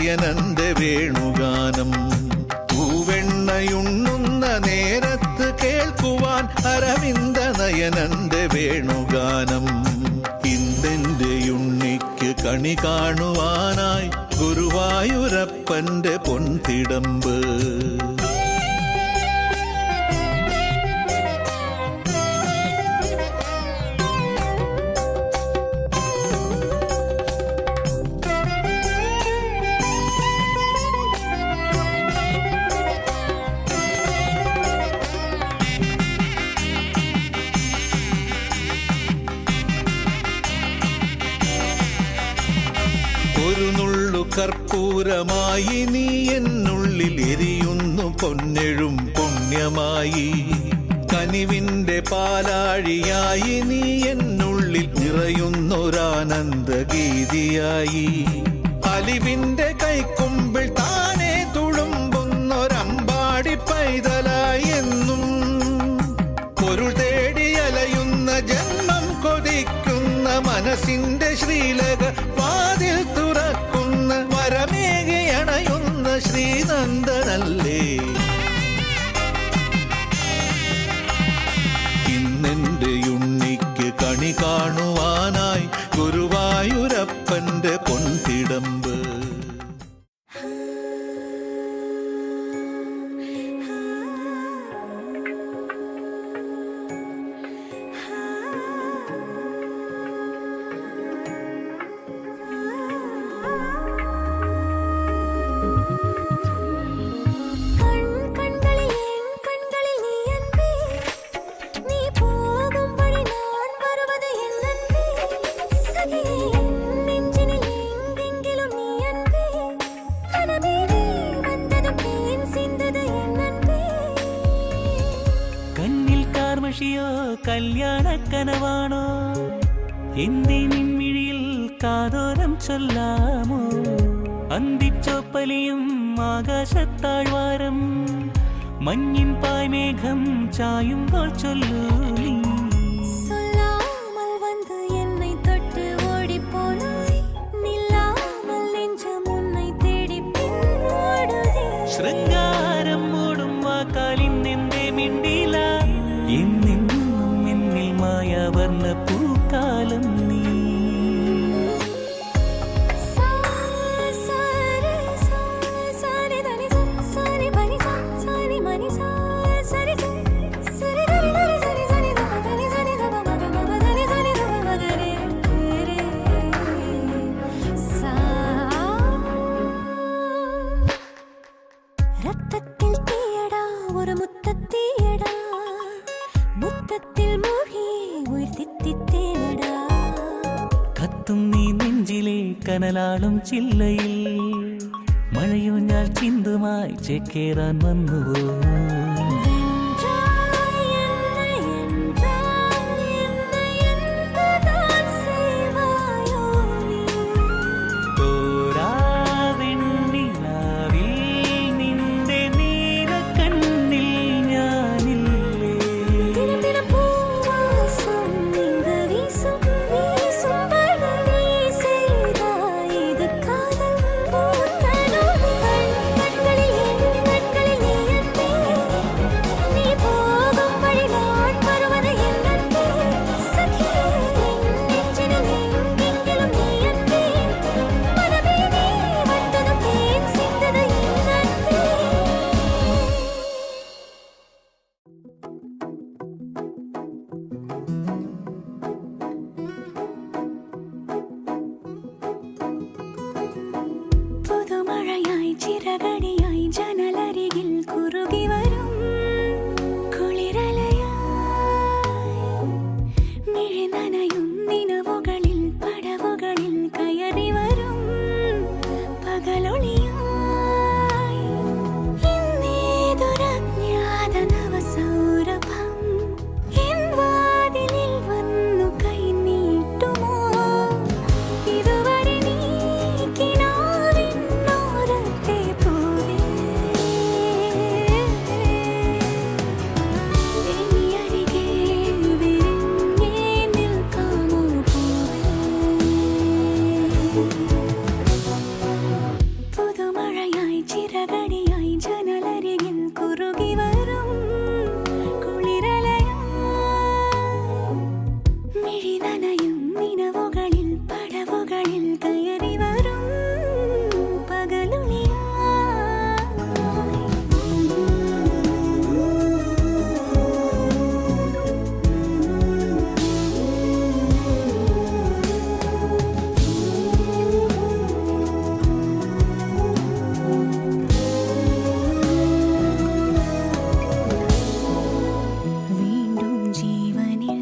നയനന്റെ വേണുഗാനം. പൂവെണ്ണയുണ്ണുന്ന നേരത്ത് കേൾക്കുവാൻ അരവിന്ദ നയനന്റെ വേണുഗാനം. ഇന്നെന്റെ ഉണ്ണിക്ക് കണി കാണുവാനായി ഗുരുവായൂരപ്പന്റെ പൊൻതിടമ്പ്. ഒരു നുള്ളു കർപ്പൂരമായി നീ എന്നുള്ളിൽ എരിയുന്നു പൊന്നെഴും പുണ്യമായി. കനിവിന്റെ പാലാഴിയായി നീ എന്നുള്ളിൽ നിറയുന്നൊരാനന്ദഗീതിയായി. അലിവിന്റെ കൈക്കുമ്പിൾ താനെ തുളുമ്പുന്നൊരമ്പാടി പൈതലായി എന്നും. പൊരുൾ തേടി അലയുന്ന ജന്മം കൊതിക്കുന്ന മനസ്സിന്റെ ശ്രീലക വാതിൽ തുറക്കുന്ന വരമേകി അണയുന്ന ശ്രീനന്ദനല്ലേ. ഇന്നെന്റെ ഉണ്ണിക്ക് കണി കാണുവാനായി ഗുരുവായൂരപ്പന്റെ പൊൻതിടമ്പ്. കല്യാണക്കനവാണോ എന്റെ നിൻമിഴിയിൽ കാതോരം ചൊല്ലാമോ? അന്തിച്ചോപ്പലിയും ആകാശത്താഴ്വാരം മഞ്ഞിൻ പായ്മേഘം ചായുമ്പോൾ ചൊല്ലൂ നീ. ശൃംഗാരം മൂടും വാക്കാലിന്നെന്തേ മിണ്ടില? എന്നെന്നും എന്നിൽ മായാവർണ്ണ പൂക്കാലം നീ. രക്തത്തിൽ തീയടാ ഒരു മുത്തത്തീയടാ, മുത്തത്തിൽ മൂഴി ഉയർത്തിത്തേനടാ. കത്തും നീ നെഞ്ചിലെ കനലാളും ചില്ലയിൽ മഴയൂഞ്ഞാൽ ചിന്തുമായി ചേക്കേറാൻ വന്നുവോ? കുറുകി വരും കുളിരലയായി മിഴി നനയും നിനവുകളിൽ പടവുകളിൽ കയറി വരും പകലുളിയായി വീണ്ടും ജീവനിൽ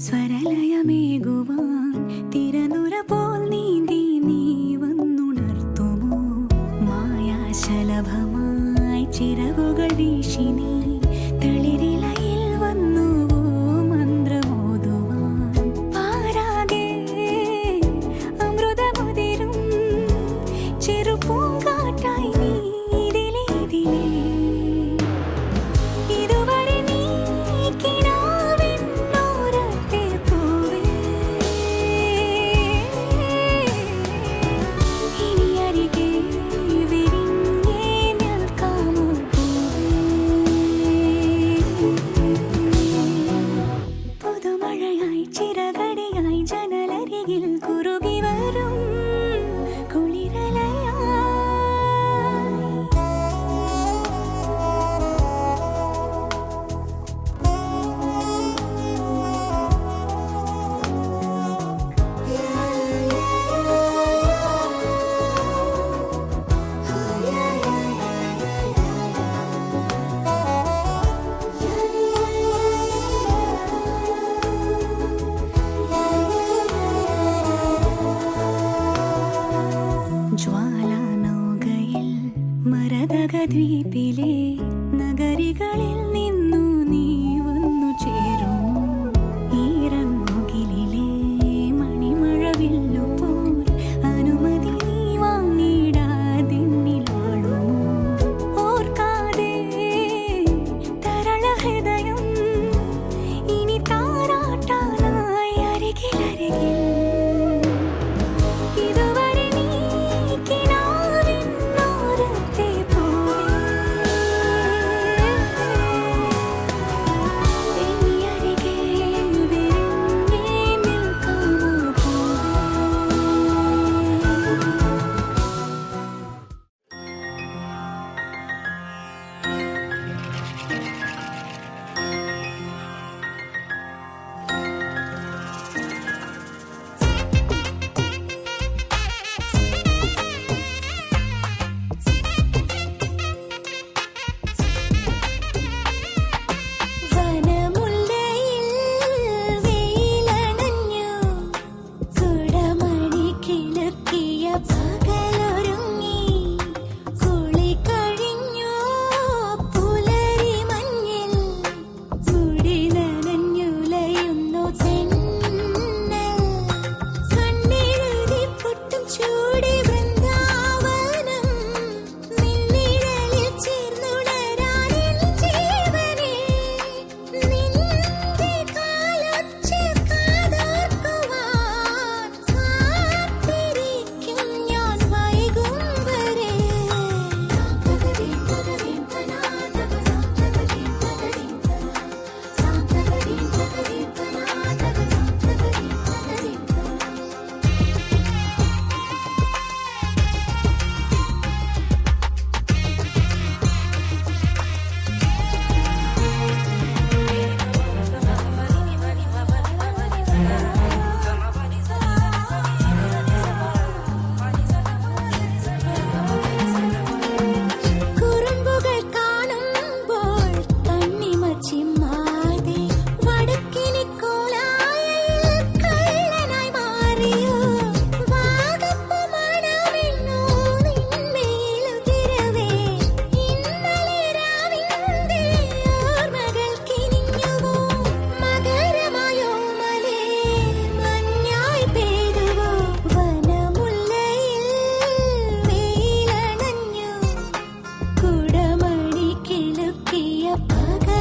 സ്വരലയമേകുവാൻ തിരനുര പോൽ നീന്തി നീ വന്നുണർത്തുമോ മായാശലഭമായി ചിറകുകൾ വീശി നീ തളിരിലയിൽ വന്നുവോ മന്ത്രമോതുവാൻ പാരാകെ അമൃതമുതിരും ചെറുപൂങ്കാറ്റായി നീ ഇതിലേ ഇതുവരെ നീ കിനാവിന്നോരത്തെ പൂവേ ഇനി അരികെ വിരിഞ്ഞേ നിൽക്കാമോ പുതുമഴയായി ചിറകടിയായി ജനലരികിൽ കുറുകി വരും കുളിരലയായി ജ്വാലാനൗകയിൽ മരതകദ്വീപിലെ നഗരികളിൽ നിന്നു നീ വന്നു ചേരും ഈറൻമുകിലിലെ മണിമഴവില്ലുപോൽ അനുമതി നീ വാങ്ങിടാതിന്നിലാളും ഓർക്കാതെ തരള ഹൃദയം ഇനി താരാട്ടാനായി അരികിലരികിൽ ഇതുവരെ നീ കിനാവിന്നോരത്തെ പൂവേ ഇനി അരികെ വിരിഞ്ഞേ നിൽക്കാമോ പൂവേ വനമുല്ലയിൽ വെയിലണഞ്ഞു കുടമണി കിലുക്കിയ പകലൊരുങ്ങി കുളി കഴിഞ്ഞു പുലരി മഞ്ഞിൽ മുടി നനഞ്ഞുലയുന്നു തെന്നൽ കണ്ണെഴുതി പൊട്ടും ചൂടി വൃന്ദാവനം നിന്നിഴലിൽ ചേർന്നുണരാൻ എൻ ജീവനേ നിന്റെ കാലൊച്ച കാതോർക്കുവാൻ കാത്തിരിക്കും ഞാൻ വൈകും വരെ കുറുമ്പുകൾ കാണുമ്പോൾ കണ്ണിമച്ചിമ്മാതെ വടക്കിനിക്കോലായിൽ കള്ളനായി മാറിയോ വാഗപ്പു മണമെന്നോ നിന്മേലുതിരവേ ഇന്നലെ രാവിന്റെ ഓർമ്മകൾ കിനിഞ്ഞുവോ മകരമായോ മലേ മഞ്ഞായി പെയ്തുവോ വനമുല്ലയിൽ വെയിലണഞ്ഞു കുടമണി കിലുക്കിയ പകൽ